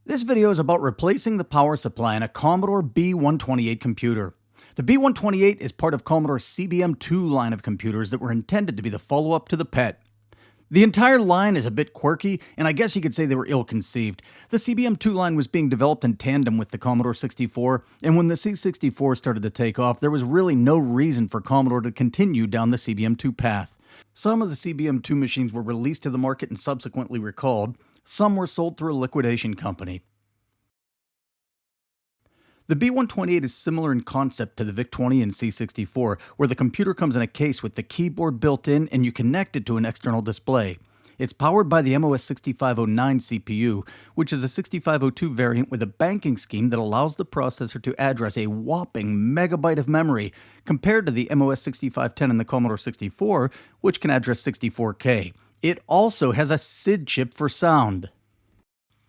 This video is about replacing the power supply in a Commodore B128 computer. The B128 is part of Commodore's CBM2 line of computers that were intended to be the follow-up to the PET. The entire line is a bit quirky, and I guess you could say they were ill-conceived. The CBM2 line was being developed in tandem with the Commodore 64, and when the C64 started to take off, there was really no reason for Commodore to continue down the CBM2 path. Some of the CBM2 machines were released to the market and subsequently recalled. Some were sold through a liquidation company. The B128 is similar in concept to the VIC-20 and C64, where the computer comes in a case with the keyboard built in and you connect it to an external display. It's powered by the MOS 6509 CPU, which is a 6502 variant with a banking scheme that allows the processor to address a whopping megabyte of memory, compared to the MOS 6510 in the Commodore 64, which can address 64K. It also has a SID chip for sound.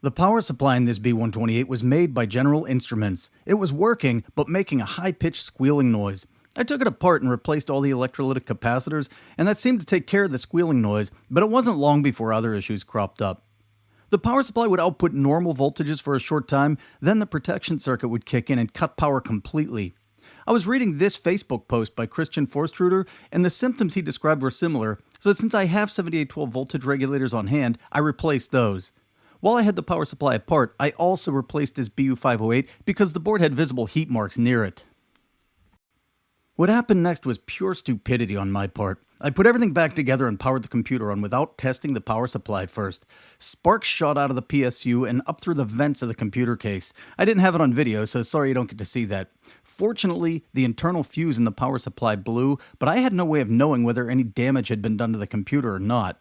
The power supply in this B128 was made by General Instruments. It was working, but making a high-pitched squealing noise. I took it apart and replaced all the electrolytic capacitors, and that seemed to take care of the squealing noise, but it wasn't long before other issues cropped up. The power supply would output normal voltages for a short time, then the protection circuit would kick in and cut power completely. I was reading this Facebook post by Christian Forstruder, and the symptoms he described were similar, so since I have 7812 voltage regulators on hand, I replaced those. While I had the power supply apart, I also replaced this BU508 because the board had visible heat marks near it. What happened next was pure stupidity on my part. I put everything back together and powered the computer on without testing the power supply first. Sparks shot out of the PSU and up through the vents of the computer case. I didn't have it on video, so sorry you don't get to see that. Fortunately, the internal fuse in the power supply blew, but I had no way of knowing whether any damage had been done to the computer or not.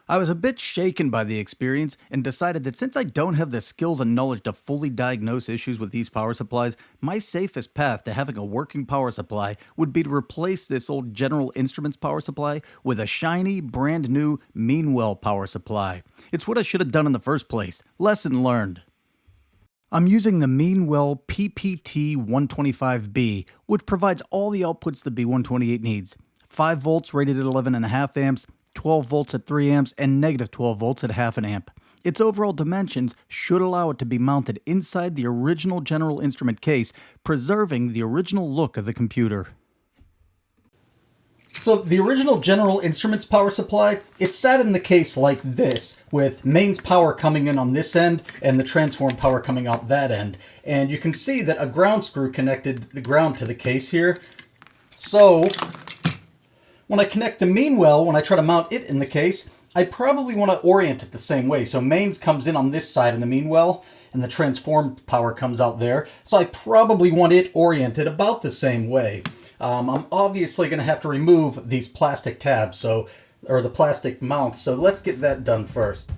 I was a bit shaken by the experience and decided that since I don't have the skills and knowledge to fully diagnose issues with these power supplies, my safest path to having a working power supply would be to replace this old General Instruments power supply with a shiny, brand new Meanwell power supply. It's what I should have done in the first place. Lesson learned. I'm using the Meanwell PPT125B, which provides all the outputs the B128 needs. 5 volts rated at 11.5 amps, 12 volts at 3 amps, and negative 12 volts at half an amp. Its overall dimensions should allow it to be mounted inside the original General Instrument case, preserving the original look of the computer. So the original General Instruments power supply, it sat in the case like this, with mains power coming in on this end and the transform power coming out that end. And you can see that a ground screw connected the ground to the case here. So when I connect the Meanwell, when I try to mount it in the case, I probably want to orient it the same way. So mains comes in on this side in the Meanwell, and the transform power comes out there. So I probably want it oriented about the same way. I'm obviously going to have to remove these plastic tabs, or the plastic mounts. So let's get that done first.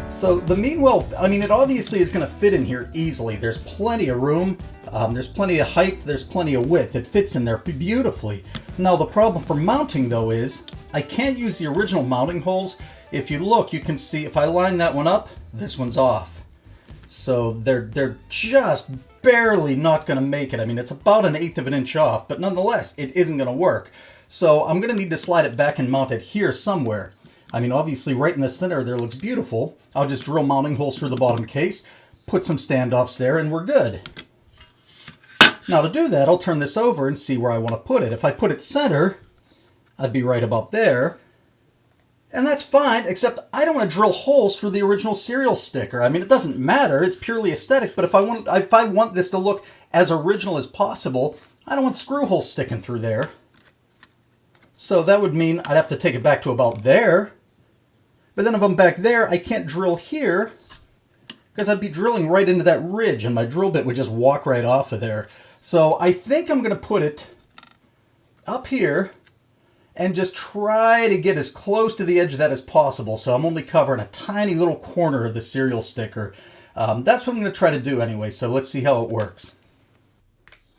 So the Meanwell, I mean, it obviously is going to fit in here easily. There's plenty of room, there's plenty of height, there's plenty of width. It fits in there beautifully. Now the problem for mounting though is, I can't use the original mounting holes. If you look, you can see if I line that one up, this one's off. So they're just barely not going to make it. I mean, it's about 1/8 of an inch off, but nonetheless, it isn't going to work. So I'm going to need to slide it back and mount it here somewhere. I mean, obviously right in the center there looks beautiful. I'll just drill mounting holes through the bottom case, put some standoffs there, and we're good. Now to do that, I'll turn this over and see where I want to put it. If I put it center, I'd be right about there. And that's fine, except I don't want to drill holes through the original serial sticker. I mean, it doesn't matter, it's purely aesthetic, but if I want this to look as original as possible, I don't want screw holes sticking through there. So that would mean I'd have to take it back to about there. But then if I'm back there, I can't drill here because I'd be drilling right into that ridge and my drill bit would just walk right off of there. So I think I'm going to put it up here and just try to get as close to the edge of that as possible. So I'm only covering a tiny little corner of the serial sticker. That's what I'm going to try to do anyway, so let's see how it works.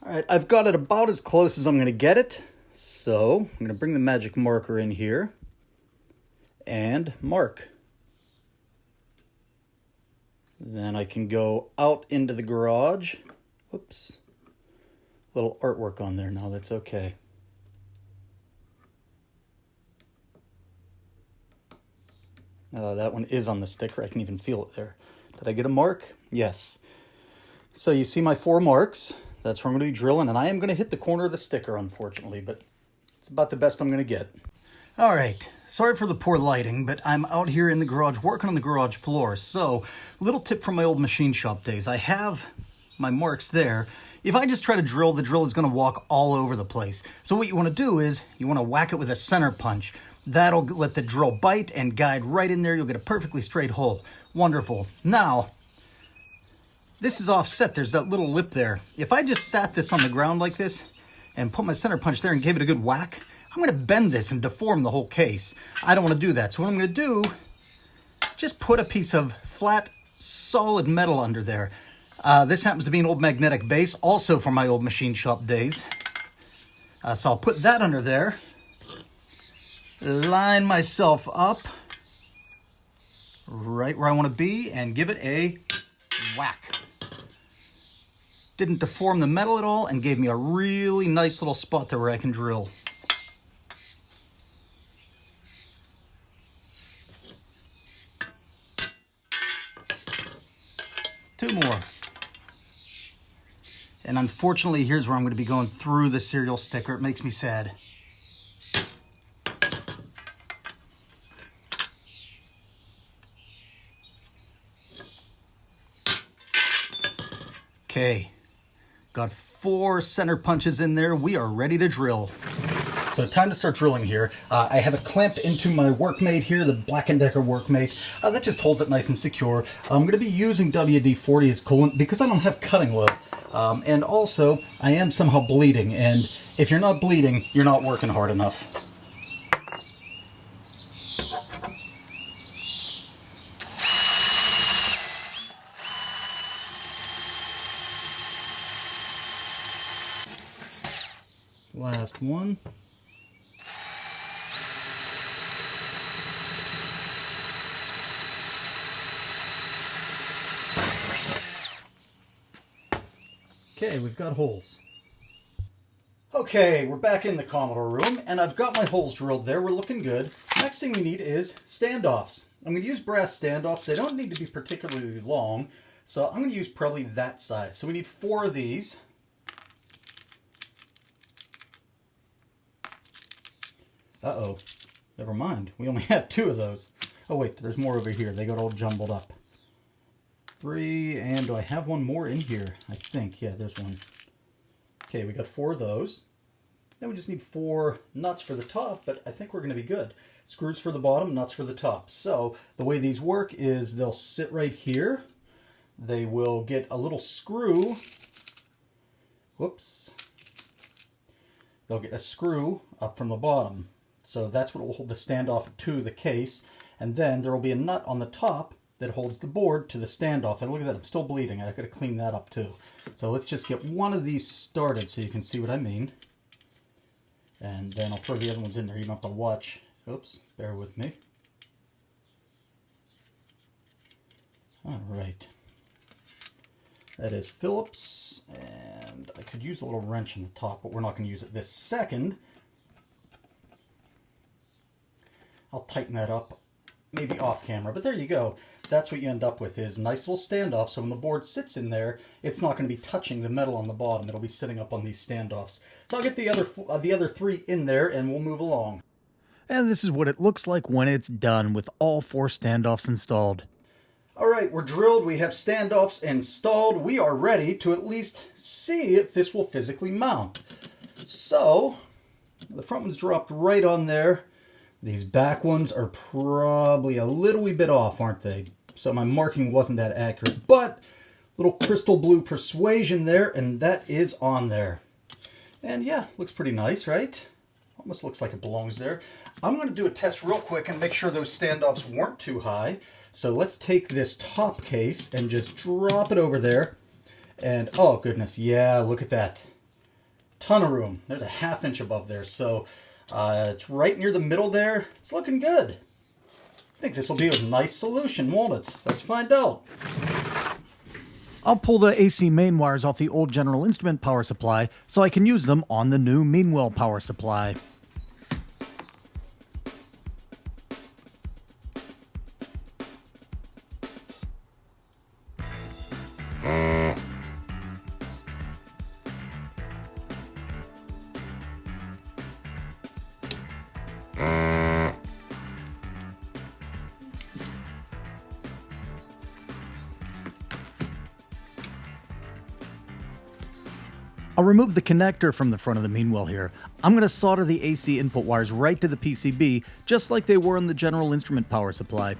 All right, I've got it about as close as I'm going to get it. So I'm going to bring the magic marker in here and mark. Then I can go out into the garage. Whoops. Little artwork on there now, that's okay. That one is on the sticker, I can even feel it there. Did I get a mark? Yes. So you see my 4 marks. That's where I'm going to be drilling, and I am going to hit the corner of the sticker, unfortunately, but it's about the best I'm going to get. All right, sorry for the poor lighting, but I'm out here in the garage working on the garage floor. So, little tip from my old machine shop days. I have my marks there. If I just try to drill, the drill is going to walk all over the place. So what you want to do is you want to whack it with a center punch. That'll let the drill bite and guide right in there. You'll get a perfectly straight hole. Wonderful. Now, this is offset. There's that little lip there. If I just sat this on the ground like this and put my center punch there and gave it a good whack, I'm going to bend this and deform the whole case. I don't want to do that. So what I'm going to do, just put a piece of flat, solid metal under there. This happens to be an old magnetic base, also from my old machine shop days. So I'll put that under there, line myself up right where I want to be, and give it a whack. Didn't deform the metal at all, and gave me a really nice little spot there where I can drill. Two more. And unfortunately, here's where I'm going to be going through the serial sticker. It makes me sad. Okay, got 4 center punches in there. We are ready to drill. So time to start drilling here. I have it clamped into my workmate here, the Black & Decker workmate. That just holds it nice and secure. I'm going to be using WD-40 as coolant because I don't have cutting oil. And also, I am somehow bleeding. And if you're not bleeding, you're not working hard enough. Last one. Okay, we've got holes. Okay, we're back in the Commodore room, and I've got my holes drilled there. We're looking good. Next thing we need is standoffs. I'm going to use brass standoffs. They don't need to be particularly long, so I'm going to use probably that size. So we need 4 of these. Uh-oh, never mind. We only have 2 of those. Oh wait, there's more over here. They got all jumbled up. 3, and do I have one more in here? I think, yeah, there's one. Okay, we got 4 of those. Then we just need 4 nuts for the top, but I think we're going to be good. Screws for the bottom, nuts for the top. So the way these work is they'll sit right here. They will get a little screw. Whoops. They'll get a screw up from the bottom. So that's what will hold the standoff to the case. And then there will be a nut on the top that holds the board to the standoff. And look at that, I'm still bleeding. I've got to clean that up too. So let's just get one of these started so you can see what I mean. And then I'll throw the other ones in there. You don't have to watch. Oops, bear with me. All right. That is Phillips. And I could use a little wrench on the top, but we're not going to use it this second. I'll tighten that up, maybe off camera, but there you go. That's what you end up with, is a nice little standoff, so when the board sits in there, it's not going to be touching the metal on the bottom. It'll be sitting up on these standoffs. So I'll get the other 3 in there, and we'll move along. And this is what it looks like when it's done, with all 4 standoffs installed. All right, we're drilled, we have standoffs installed. We are ready to at least see if this will physically mount. So, the front one's dropped right on there. These back ones are probably a little wee bit off, aren't they? So my marking wasn't that accurate, but little crystal blue persuasion there, and that is on there. And yeah, looks pretty nice, right? Almost looks like it belongs there. I'm going to do a test real quick and make sure those standoffs weren't too high. So let's take this top case and just drop it over there. And oh goodness, yeah, look at that. Ton of room. There's a 1/2 inch above there. So it's right near the middle there. It's looking good. I think this will be a nice solution, won't it? Let's find out. I'll pull the AC main wires off the old General Instrument power supply so I can use them on the new Meanwell power supply. I'll remove the connector from the front of the Meanwell here. I'm going to solder the AC input wires right to the PCB, just like they were in the General Instrument power supply.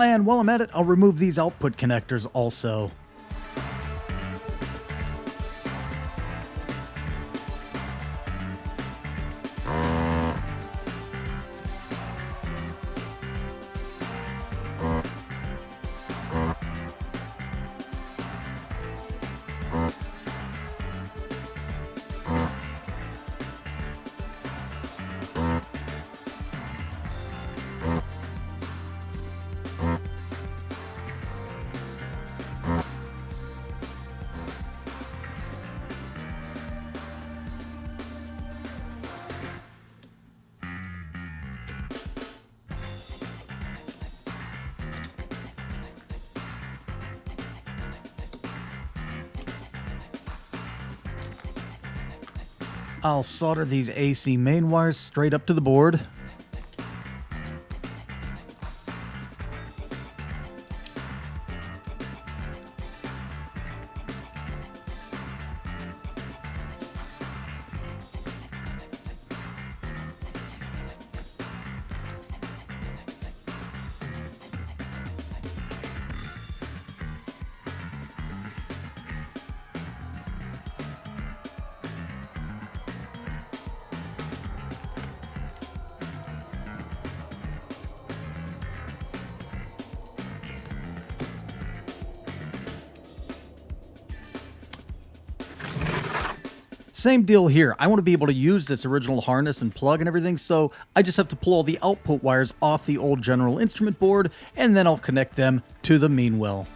And while I'm at it, I'll remove these output connectors also. I'll solder these AC main wires straight up to the board. Same deal here. I want to be able to use this original harness and plug and everything, so I just have to pull all the output wires off the old General Instrument board, and then I'll connect them to the Meanwell.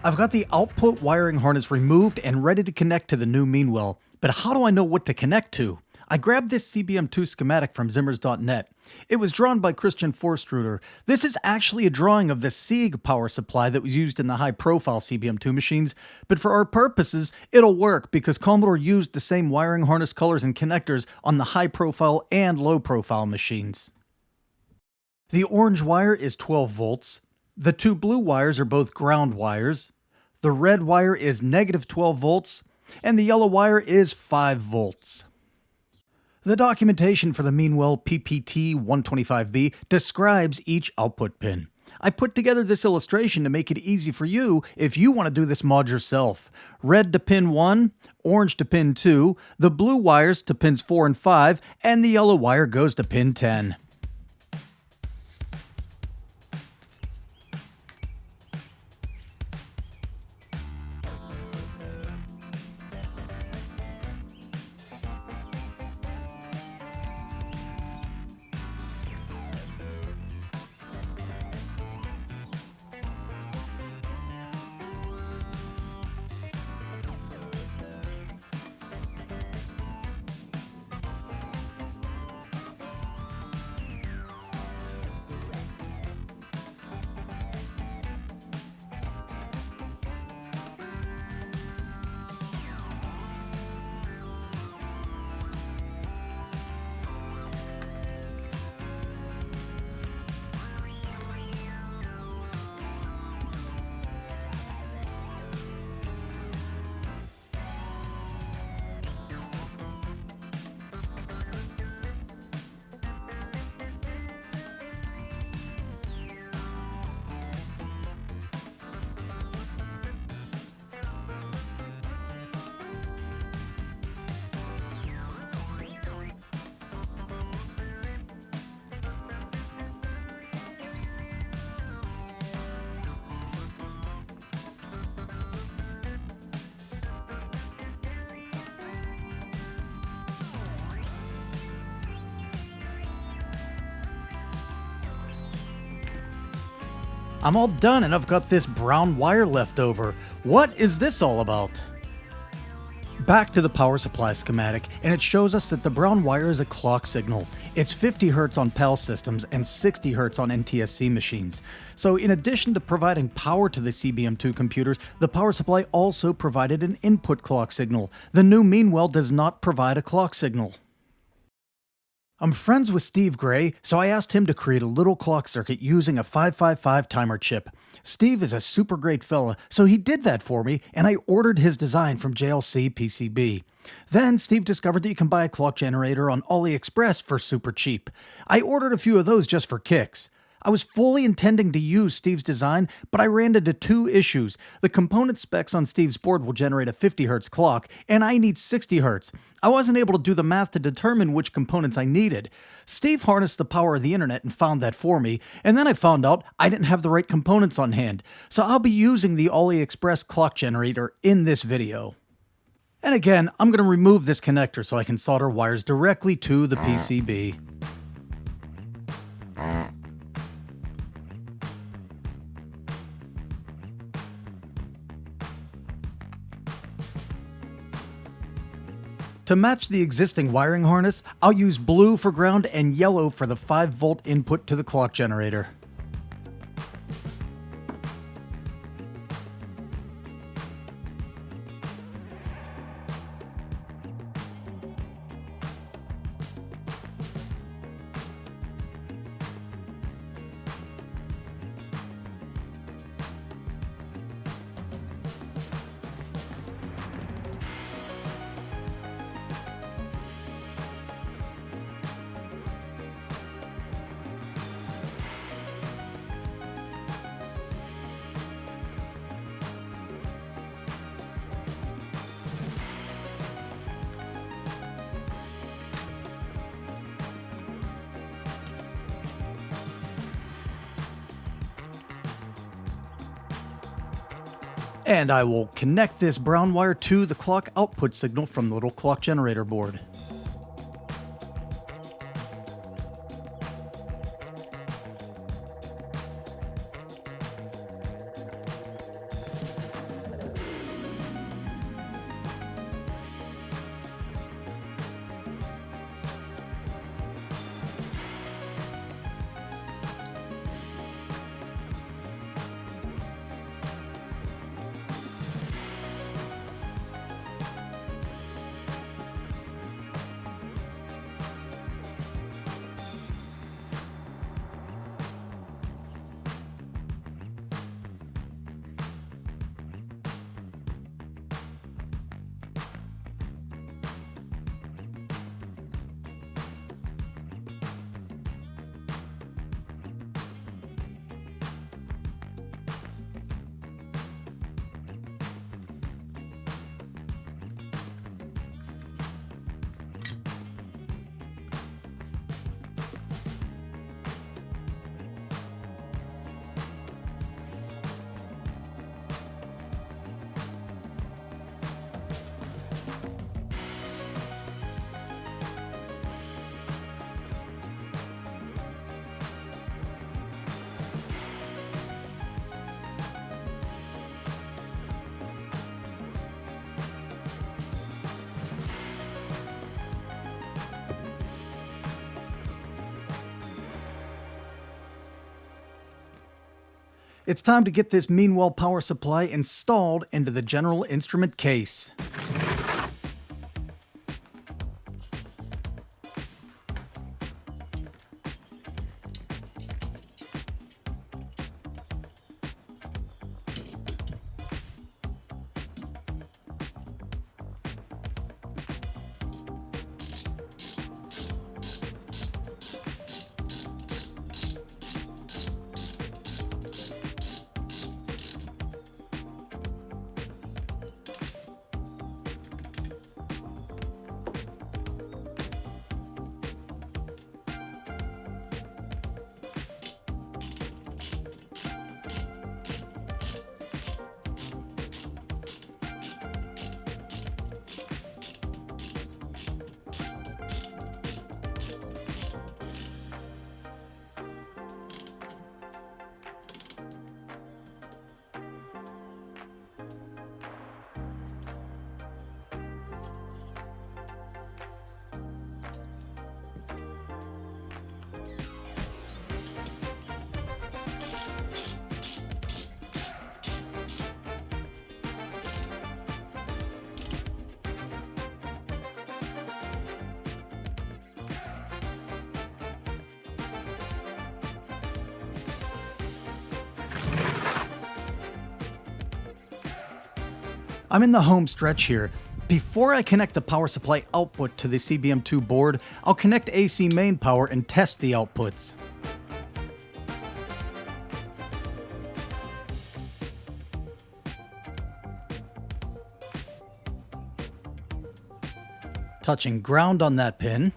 I've got the output wiring harness removed and ready to connect to the new Meanwell, but how do I know what to connect to? I grabbed this CBM2 schematic from Zimmers.net. It was drawn by Christian Forstruder. This is actually a drawing of the Sieg power supply that was used in the high-profile CBM2 machines, but for our purposes, it'll work because Commodore used the same wiring harness colors and connectors on the high-profile and low-profile machines. The orange wire is 12 volts. The two blue wires are both ground wires. The red wire is negative 12 volts, and the yellow wire is 5 volts. The documentation for the Meanwell PPT125B describes each output pin. I put together this illustration to make it easy for you if you want to do this mod yourself. Red to pin 1, orange to pin 2, the blue wires to pins 4 and 5, and the yellow wire goes to pin 10. I'm all done and I've got this brown wire left over. What is this all about? Back to the power supply schematic, and it shows us that the brown wire is a clock signal. It's 50 Hz on PAL systems and 60 Hz on NTSC machines. So in addition to providing power to the CBM2 computers, the power supply also provided an input clock signal. The new Meanwell does not provide a clock signal. I'm friends with Steve Gray, so I asked him to create a little clock circuit using a 555 timer chip. Steve is a super great fella, so he did that for me, and I ordered his design from JLC PCB. Then Steve discovered that you can buy a clock generator on AliExpress for super cheap. I ordered a few of those just for kicks. I was fully intending to use Steve's design, but I ran into two issues. The component specs on Steve's board will generate a 50 Hz clock, and I need 60 Hz. I wasn't able to do the math to determine which components I needed. Steve harnessed the power of the internet and found that for me, and then I found out I didn't have the right components on hand. So I'll be using the AliExpress clock generator in this video. And again, I'm going to remove this connector so I can solder wires directly to the PCB. To match the existing wiring harness, I'll use blue for ground and yellow for the 5-volt input to the clock generator. And I will connect this brown wire to the clock output signal from the little clock generator board. It's time to get this Meanwell power supply installed into the general instrument case. I'm in the home stretch here. Before I connect the power supply output to the CBM2 board, I'll connect AC main power and test the outputs. Touching ground on that pin.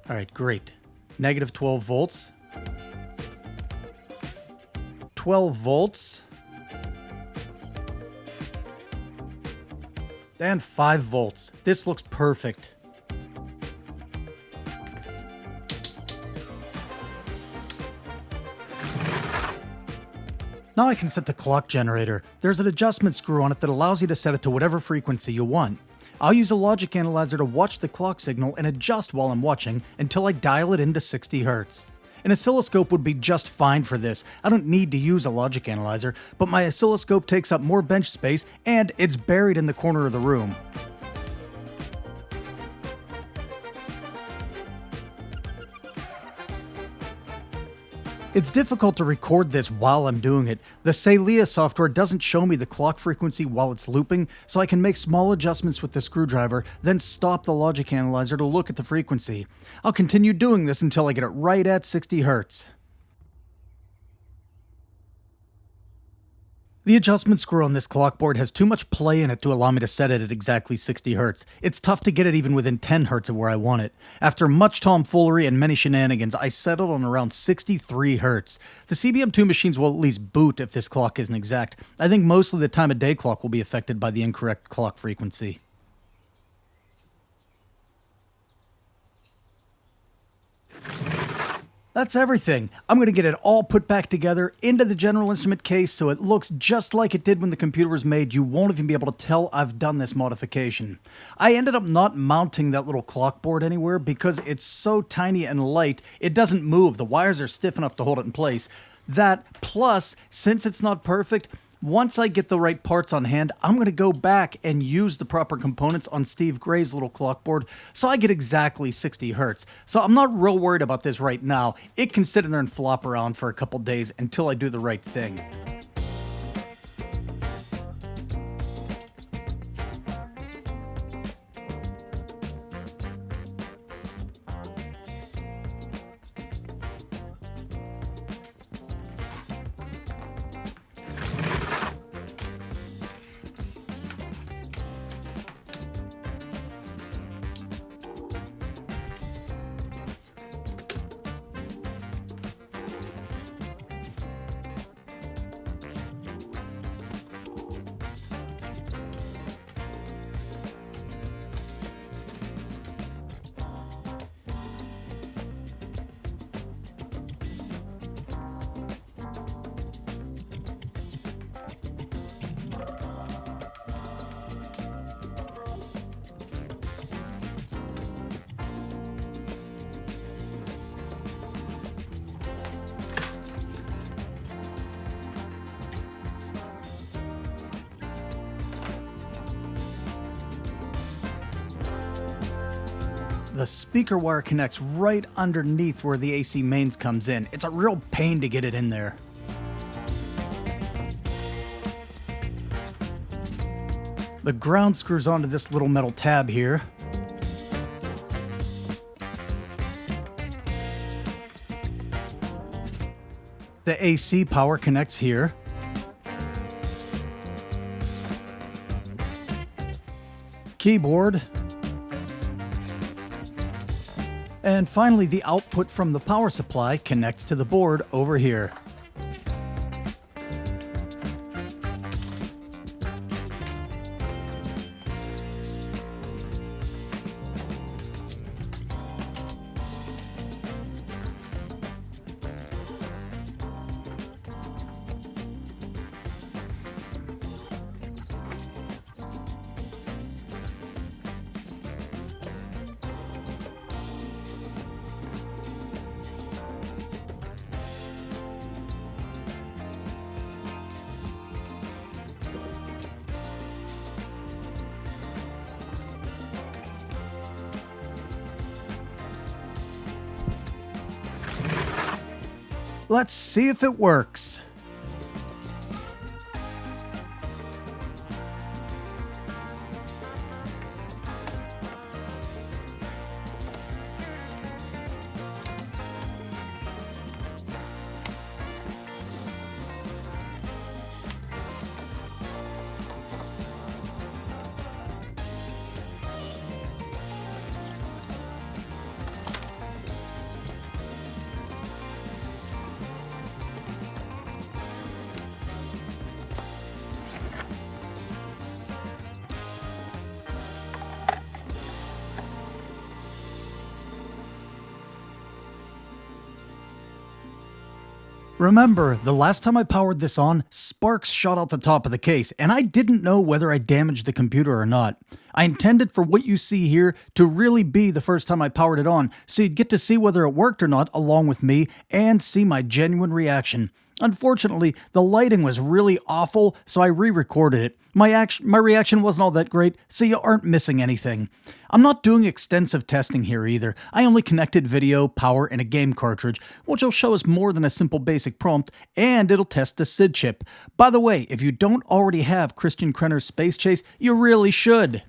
Alright, great. Negative 12 volts. 12 volts. And 5 volts. This looks perfect. Now I can set the clock generator. There's an adjustment screw on it that allows you to set it to whatever frequency you want. I'll use a logic analyzer to watch the clock signal and adjust while I'm watching until I dial it into 60 Hz. An oscilloscope would be just fine for this. I don't need to use a logic analyzer, but my oscilloscope takes up more bench space and it's buried in the corner of the room. It's difficult to record this while I'm doing it. The Celia software doesn't show me the clock frequency while it's looping, so I can make small adjustments with the screwdriver, then stop the logic analyzer to look at the frequency. I'll continue doing this until I get it right at 60 Hz. The adjustment screw on this clock board has too much play in it to allow me to set it at exactly 60 Hz. It's tough to get it even within 10 Hz of where I want it. After much tomfoolery and many shenanigans, I settled on around 63 Hz. The CBM2 machines will at least boot if this clock isn't exact. I think mostly the time of day clock will be affected by the incorrect clock frequency. That's everything. I'm going to get it all put back together into the General Instrument case so it looks just like it did when the computer was made. You won't even be able to tell I've done this modification. I ended up not mounting that little clock board anywhere because it's so tiny and light, it doesn't move. The wires are stiff enough to hold it in place. That, plus, since it's not perfect, once I get the right parts on hand, I'm going to go back and use the proper components on Steve Gray's little clock board so I get exactly 60 Hz. So I'm not real worried about this right now. It can sit in there and flop around for a couple days until I do the right thing. The speaker wire connects right underneath where the AC mains comes in. It's a real pain to get it in there. The ground screws onto this little metal tab here. The AC power connects here. Keyboard. And finally, the output from the power supply connects to the board over here. Let's see if it works. Remember, the last time I powered this on, sparks shot out the top of the case, and I didn't know whether I damaged the computer or not. I intended for what you see here to really be the first time I powered it on, so you'd get to see whether it worked or not along with me, and see my genuine reaction. Unfortunately, the lighting was really awful, so I re-recorded it. My reaction wasn't all that great, so you aren't missing anything. I'm not doing extensive testing here either. I only connected video, power, and a game cartridge, which will show us more than a simple basic prompt, and it'll test the SID chip. By the way, if you don't already have Christian Krenner's Space Chase, you really should.